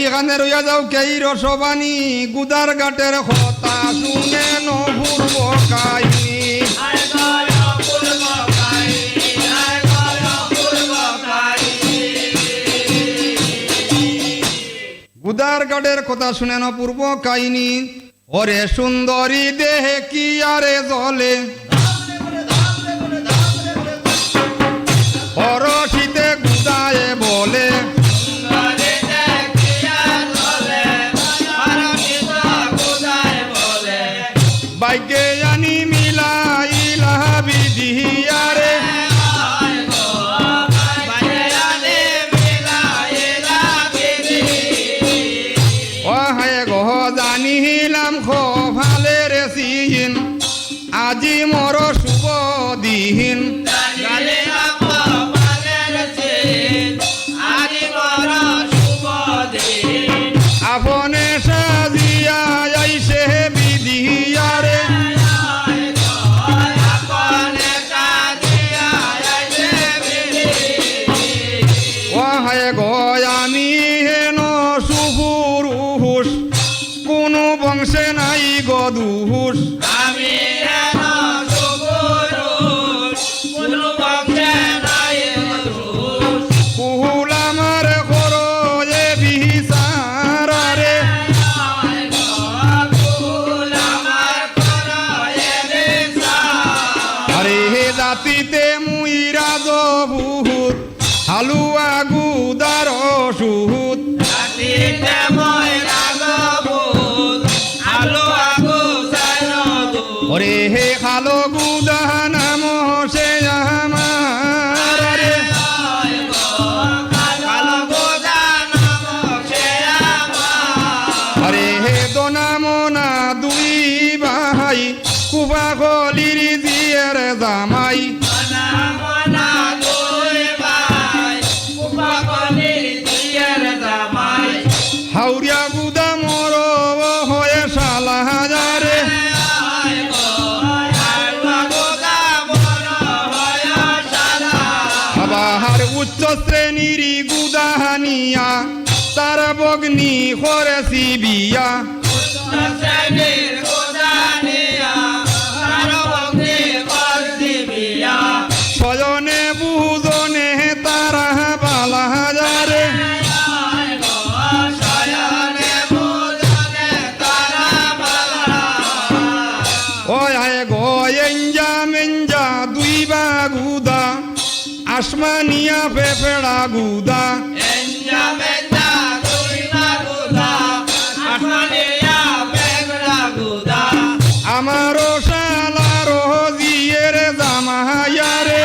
এখানে রইয়া যাও কেই রসবানী গুদার ঘাটের কথা শুনে নপূর্ব কাহিনী গুদার ঘাটের কথা শুনে নপূর্ব কাহিনী ওরে সুন্দরী দেহে কি আরে জলে পরশিতে গুদায়ে বলে বাইকে জানি মিলাইলা বিধিয়ারে ওহায় গো জানিলাম ভালের সিন আজি মোর শুভ দিন আপনে সাজিয়া আইসে বিধিয়ারে ওহায় গো আমি হেন সুপুরুষ কোনো বংশে নাই গদুষ কুহুল আমার করো এ বিচারারে আরে হে জাতিতে মুই রাজভূত হালুয়া গুদার সুহুত ওরে হে খালো গুদা নাম সে আমার রে আরে হে দোনা মোনা দুই ভাই কুবা গলির জিয়ের জামাই হাউরিয়া গুদা মোর হয়ে সালা হাজারে আবার উচ্চ শ্রেণীর গুদাহানিয়া তার বগ্নি করেছি বিয়া স্বজনে বুজনে তারা বালা হাজারে ওয়ায় গো এঞ্জা মেঞ্জা দুই বা গুদা আসমানিয়া পেপেড়া গুদা আমারও শালারো জিয়ের জামায়ারে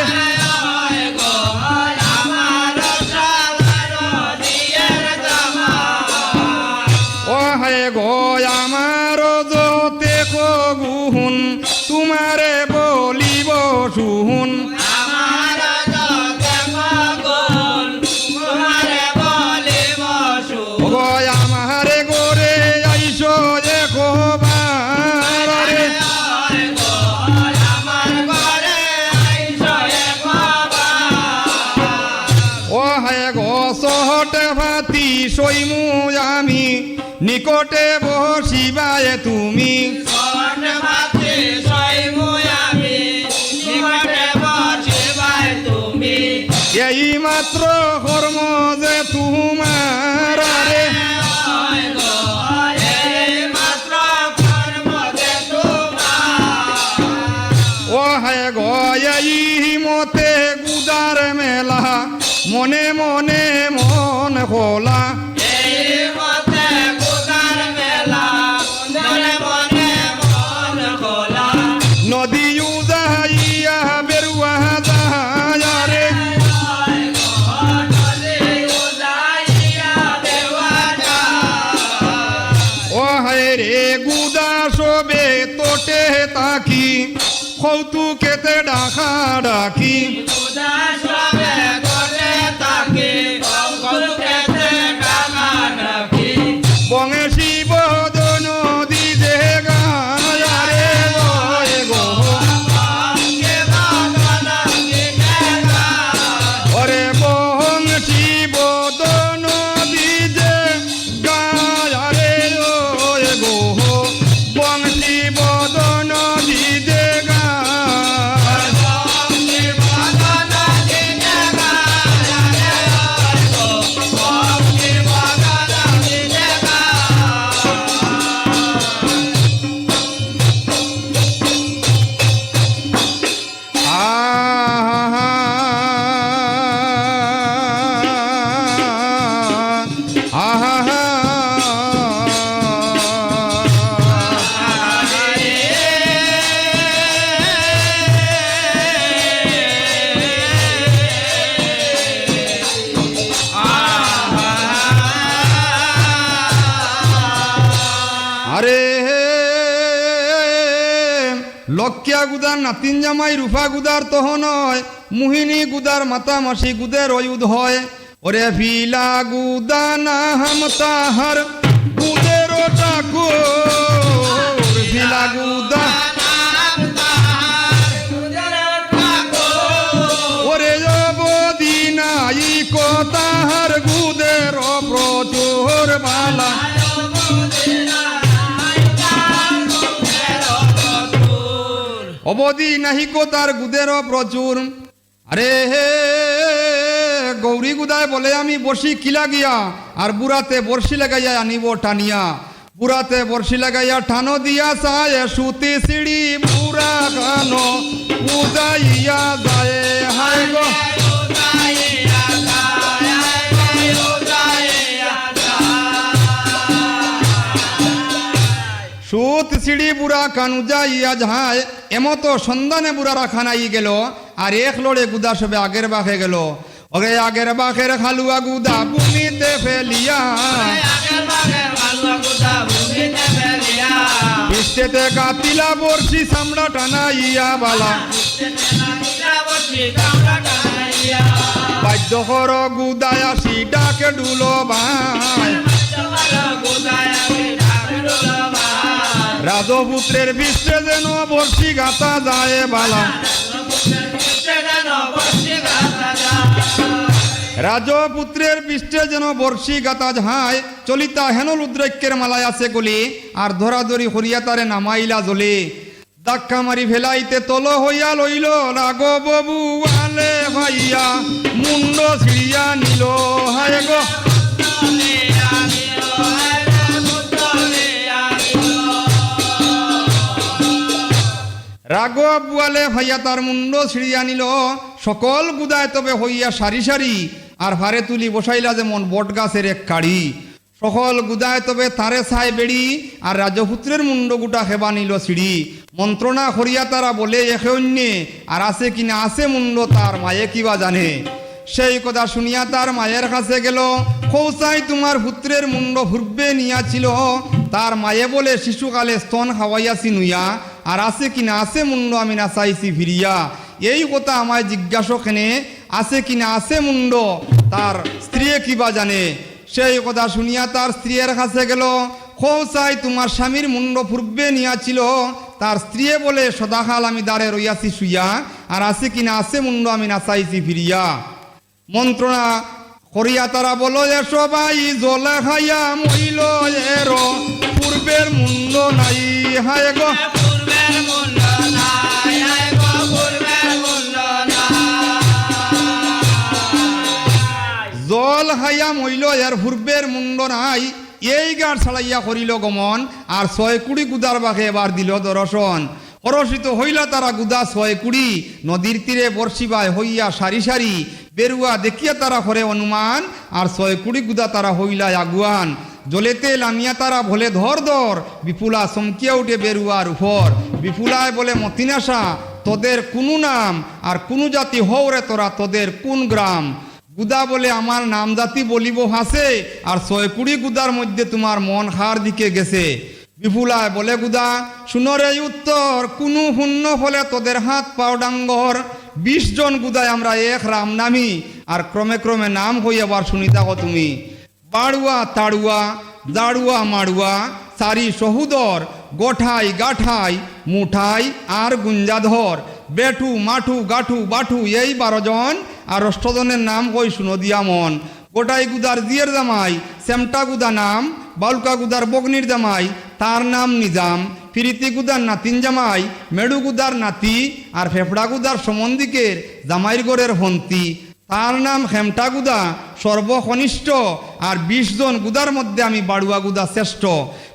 ওহায় গো আমারও যতে গুহুন তোমারে বলিব শুহুন আমারে গোরে আইসো যে খোবারে ওহায় গো সহটে ভাতি সইমু আমি নিকটে বসিবায় তুমি এই মাত্র কর্ম যে তোমার রে ওহায় গো এই মতে গুদার মেলা মনে মনে মন খোলা নদী যাইয়া বেরুয়া যারে ওহায় রে গুদা সবে তোটে তাকি কৌতুকেতে ডাকা ডাকি বঙে শিব নদী যে গায়ারে গো ওরে বং শিব নদী যে গা লক্ষ্যা গুদার নাতিন জামাই রূপা গুদার তহ নয়, মোহিনী গুদার মাতা মাসি গুদের অয়ুধ হয়। ওরে ভিলা গুদা না হাম তাহার গুদের ঠাকুর, ভিলা গুদা ওরে অবধি নাই তাহার গুদের প্রচুর বালা। অবধি নাহিক তার গুদের প্রচুর। আরে হে গৌরী গুদায় বলে আমি বসি কিলা গিয়া, আর বুড়াতে বর্ষি লাগাইয়া আনিব টানিয়া। বুড়াতে বর্ষি লাগাইয়া ঠানো দিয়া চায়, সুতি সিঁড়ি বুড়া গানো উদাইয়া যায়। হায় গো সুত সিঁড়ি বুড়া কানু যাইয়া যায়। এমতো সন্ধানে বুড়ারা খানাই গেল, আর এক লড়ে গুদা সবে আগের বাঘে গেল। ওরে আগের বাঘের খালুয়া গুদা ভূমিতে ফেলিয়া, পৃষ্ঠেতে কাতিলা বর্ষি চামড়া টানাইয়া বালা। বাদ্য কর গুদায় আসি ডাকে ডুলো ভাই, রাজপুত্রের বিশ্বে যেন বর্ষি গাতা যায় বালা। রাজপুত্রের পৃষ্ঠে যেন বর্ষি গাতা যায়। চলিতা হেন রুদ্রাক্ষের মালায় আছে গলি, আর ধরাধরি হরিয়া তারে নামাইলা জলে। ধাক্কা মারি ফেলাইতে তল হইয়া লইল, রাঘব বুয়ালে ভাইয়া মুন্ড ছিড়িয়া নিল। হায় গো রাঘব বুয়ালে ভাইয়া তার মুন্ড ছিড়িয়া নিল। সকল গুদায় তবে হইয়া সারি সারি, আর ভারে তুলি বসাইলা যেমন বট গাছের এক কাড়ি। সকল গুদায় তবে তারে ছাই বেড়ি, আর রাজপুত্রের মুন্ড গুটা হেবা নিল ছিড়ি। মন্ত্রণা করিয়া তারা বলে একে অন্যে, আর আছে কিনা আছে মুন্ড তার মায়ে কিবা জানে। সেই কথা শুনিয়া তার মায়ের কাছে গেল, কৌসাই তোমার পুত্রের মুন্ড ফুরবে নিয়াছিল। তার মায়ে বলে শিশুকালে স্তন খাওয়াইয়াছি নুইয়া, আর আছে কিনা আছে মুন্ড আমি না চাইছি ফিরিয়া। এই কথা আমায় জিজ্ঞাসা কেনে, আছে কিনা আছে মুন্ড তার স্ত্রী কিবা জানে। সেই কথা শুনিয়া তার স্ত্রীর কাছে গেল, কৌসাই তোমার স্বামীর মুন্ড ফুরবে নিয়াছিল। তার স্ত্রী বলে সদাকাল আমি দাঁড়ে রইয়াছি শুইয়া, আর আছে কিনা আছে মুন্ড আমি না চাইছি ফিরিয়া। মন্ত্রণা করিয়া তারা বলো, এ সবাই জলে খাইয়া মইল এর পূর্বের মুন্ড নাই। হায় গো জল খাইয়া মইল এর পূর্বের মুন্ড নাই। এই গাড় ছাড়াইয়া করিল গমন, আর 6 গুদার বাঘে এবার দিল দর্শন। পরশিত হইলা তারা গুদা 6 নদীর তীরে বর্ষিবায় হইয়া সারি সারি। বেরুয়া দেখিয়া তারা করে অনুমান, আর 6 গুদা তারা হইলা আগুয়ান। জলেতে লামিয়া তারা বলে ধর ধর, বিপুলা চমকিয়া উঠে বেরুয়ার উপর। বিপুলায় বলে মতিনাশা তোদের কোনো নাম, আর কোনো জাতি হওরে তোরা তোদের কোন গ্রাম। গুদা বলে আমার নাম জাতি বলিব হাসে, আর 6 গুদার মধ্যে তোমার মন হার দিকে গেছে। বিপুলায় বলে গুদা শুনরে উত্তর, কোনো শূন্য ফলে তোদের হাত পাও ডাঙ্গর। 20 জন গুদায় আমরা এক রাম নামি, আর ক্রমে ক্রমে নাম হই আবার শুনি থাকো তুমি। বাড়ুয়া তাড়ুয়া জাড়ুয়া মাড়ুয়া সারি সহুদর, গোঠাই গাঠাই মুঠাই আর গুঞ্জাধর। বেঠু মাঠু গাঠু বাঠু এই 12 জন, আর 8 জনের নাম কই শুনো দিয়া মন। গোটাই গুদার জিয়ের জামাই সেমটা গুদা নাম, বালুকা গুদার বগ্নির জামাই তার নাম নিজাম। ফিরিতি গুদার নাতিন জামাই মেড়ু গুদার নাতি, আর ফেফড়া গুদার সমন্দিকের জামাইর গড়ের হন্তি তার নাম হেমটা গুদা সর্বকনিষ্ঠ। আর 20 জন গুদার মধ্যে আমি বাড়ুয়া গুদা শ্রেষ্ঠ।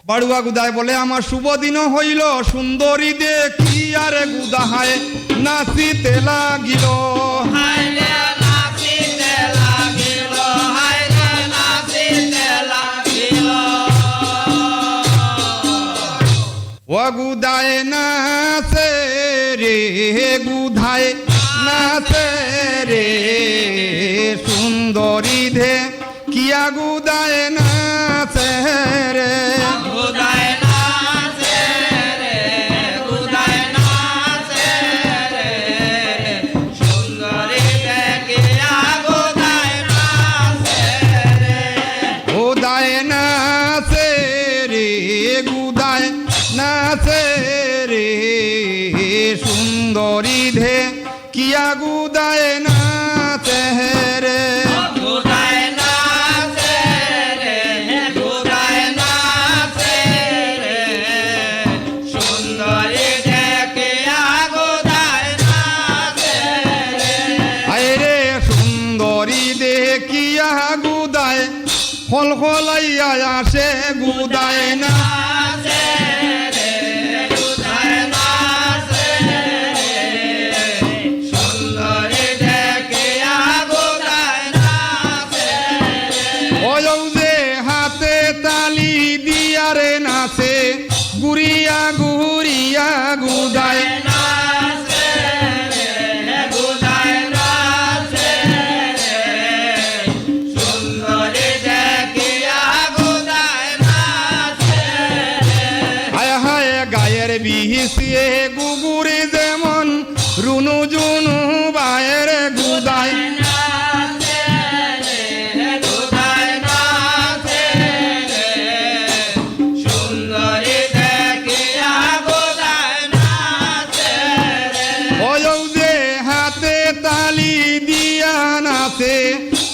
বাড়ুয়া গুদায় বলে আমার শুভ দিন হইল, সুন্দরী দেখি আরে গুদা হায় নাচিতে লাগিল। ও গুদায় নাচে রে গুধায় নাচে রে, সুন্দরী ধে কিয়া গুদায় নাচে রে। গুদায় নাচে রে গুদায় নাচে সুন্দরী ধে কিয়া গুদায় না তেহেরে গুদায় না রে গুদায় না রে সুন্দরী দেখে গুদায় না রে আরে সুন্দরী দে কিয়া গুদায় খল খলাইয়া আসে গুদায় না নাচে গুড়িয়া গুড়িয়া গুদায় হায় হায় গায়ের বিহিসিয়ে গুগুরি যেমন রুনু জুনু বায়ের গুদায়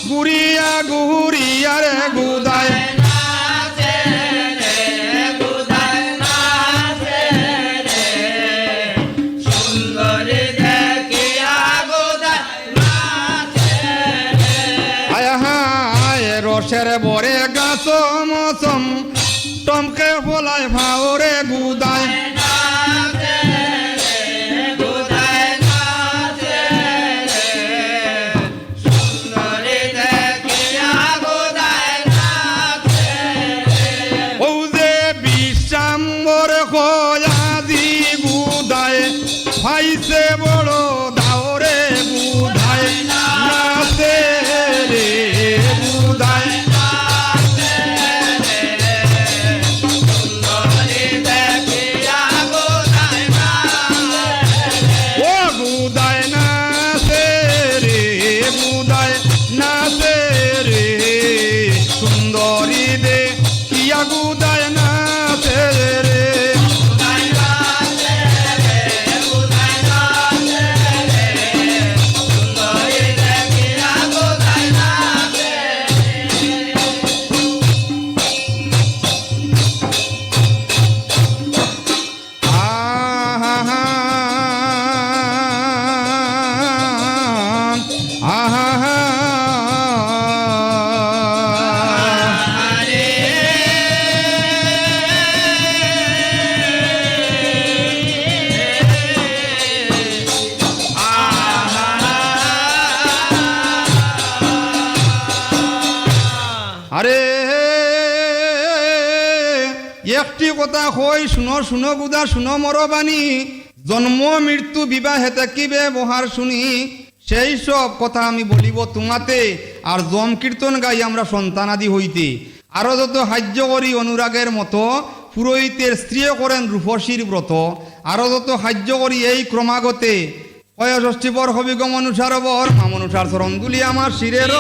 গুড়িয়া গুড়িয়ার গুদায় হায় হায় রসের বরে গাছ মৌসম টমকে ফলায় ভাওরে গুদায় ভাইসে বড় দাওরে বুধায় নাচে রে বুধায় ও বুধায় নাচে রে বুধায় নাচে রে সুন্দরী দে কিয়া গুদায় নাচে রে আরে একটি কথা কই শুনো শুনো গুদা শুনো মরবানি জন্ম মৃত্যু বিবাহেতে কি ব্যবহার শুনি সেই সব কথা আমি বলিব তোমাতে আর জম কীর্তন গাই আমরা সন্তানাদি হইতে আরো যত সাহায্য করি অনুরাগের মতো পুরোহিতের স্ত্রীও করেন রূপসীর ব্রত আরো যত সাহায্য করি এই ক্রমাগতে কয়ষষ্ঠী বর হবিগম অনুসার বর মাম অনুসার চরণ দুলি আমার শিরের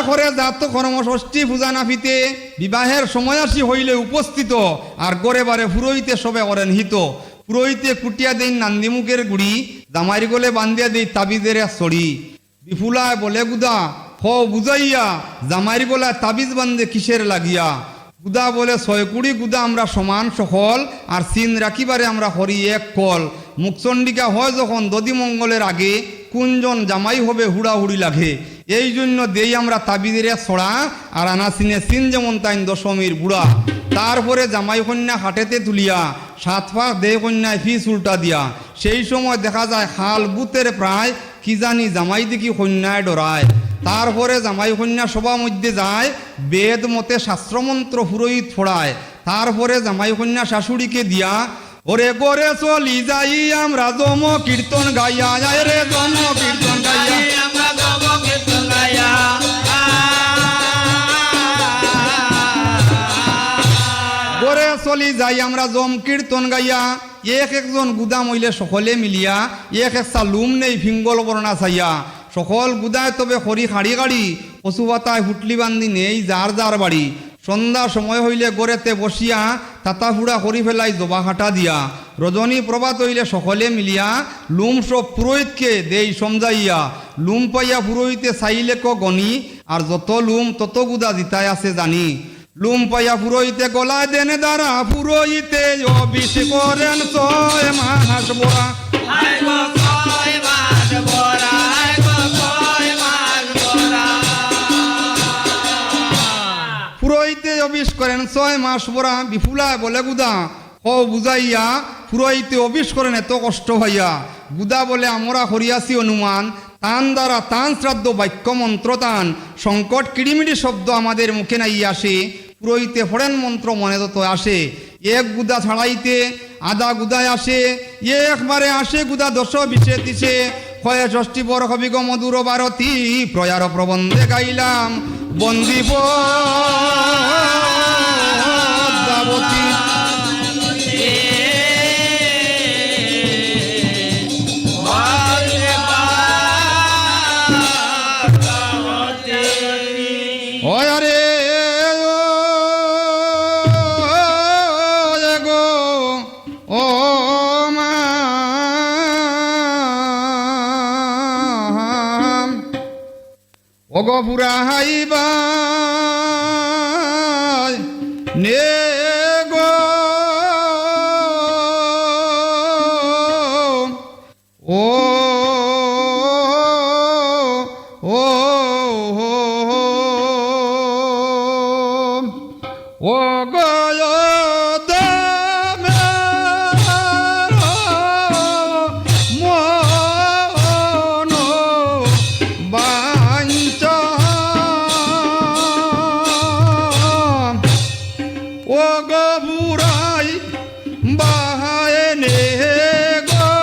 করে জাত কর্মষষ্ঠী পূজা নাফিতে বিবাহের সময় আসি হইলে উপস্থিত আর গড়ে বারে পুরোহিতে সবে করেন হিত পুরোহিতে কুটিয়া দেন নান্দিমুখের গুড়ি জামাইর গলে বান্ধিয়া দেই তাবিজের ছড়ি বিফুলায় বলে গুদা হ বুঝাইয়া জামাইর গলায় তাবিজ বান্ধে কিসের লাগিয়া গুদা বলে 6 গুদা আমরা সমান সকল আর চিন রাখিবারে আমরা হরি এক কল মুখচণ্ডিকা হয় যখন দদি মঙ্গলের আগে কুঞ্জন জামাই হবে হুড়াহুড়ি লাগে এই জন্য দেই আমরা তাবিদের ছড়া আর আনা চিনে চিন যেমন তাইন দশমীর বুড়া তারপরে জামাই কন্যা হাটেতে তুলিয়া 7 পাক দেহ কন্যায় ফিস উল্টা দিয়া সেই সময় দেখা যায় হাল বুতের প্রায় কি জানি জামাই দেখি কন্যায় ডরায় তারপরে জামাই কন্যা সভা মধ্যে যায় বেদ মতে শাস্ত্রমন্ত্র পুরোহিত ফোড়ায় তারপরে জামাই কন্যা শাশুড়িকে দিয়া ওরে গোরে চলি যাই আমরা জম কীর্তন গাইয়া রে জম কীর্তন গাইয়া আমরা জম কীর্তন গাইয়া গোরে চলি যাই আমরা জম কীর্তন গাইয়া একজন গুদাম হইলে সকলে মিলিয়া একটা লুম নেই ফিঙ্গল বর্ণা চাইয়া সকল গুদায় তবে খড়ি খাড়ি গাড়ি পশু পাতায় ফুটলি বান্ধি নেই যার যার বাড়ি সন্ধ্যা সময় হইলে গড়েতে বসিয়া তাতা ফুড়া করি ফেলাই জবা খাটা দিয়া রজনী প্রভাত হইলে সকলে মিলিয়া লুম সব পুরোহিতকে দেই সমঝাইয়া লুম পাইয়া পুরোহিতে চাইলে ক গনি আর যত লুম তত গুদা জিতায় আছে জানি লুম পাইয়া পুরোহিতে গলায় দেনে দ্বারা পুরোহিতে অবিষ করেন 6 মাস বড়া হায় গো 6 মাস বড়া হায় গো 6 মাস বড়া পুরোহিতে অবিষ করেন 6 মাস বড়া বিফুলায় বলে গুদা ও বুঝাইয়া পুরোহিতে অবিষ করেন এত কষ্ট হইয়া গুদা বলে আমরা হরিয়াছি অনুমান তান দ্বারা তান শ্রাদ্ধ বাক্য মন্ত্র তান সংকট কিড়িমিড়ি শব্দ আমাদের মুখে নাই আসে পুরোহিতে ফরেন মন্ত্র মনে তো আসে এক গুদা ছাড়াইতে আধা গুদায় আসে একবারে আসে গুদা 10 20 30 ক্ষয় ষষ্ঠী বর হবিগ মধুর ভারতী প্রয়ার প্রবন্ধে গাইলাম বন্দীপ দাবতী আরে গো ও মা ওগো পুরা হাইবা নে গো ও ও গয় দামে মন বাঞ্চ ও গো বুড়াই বাহায় নে গো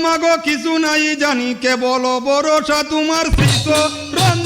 মাগো কিছু নাই জানি কেবল ভরসা তোমার শীত রঞ্জন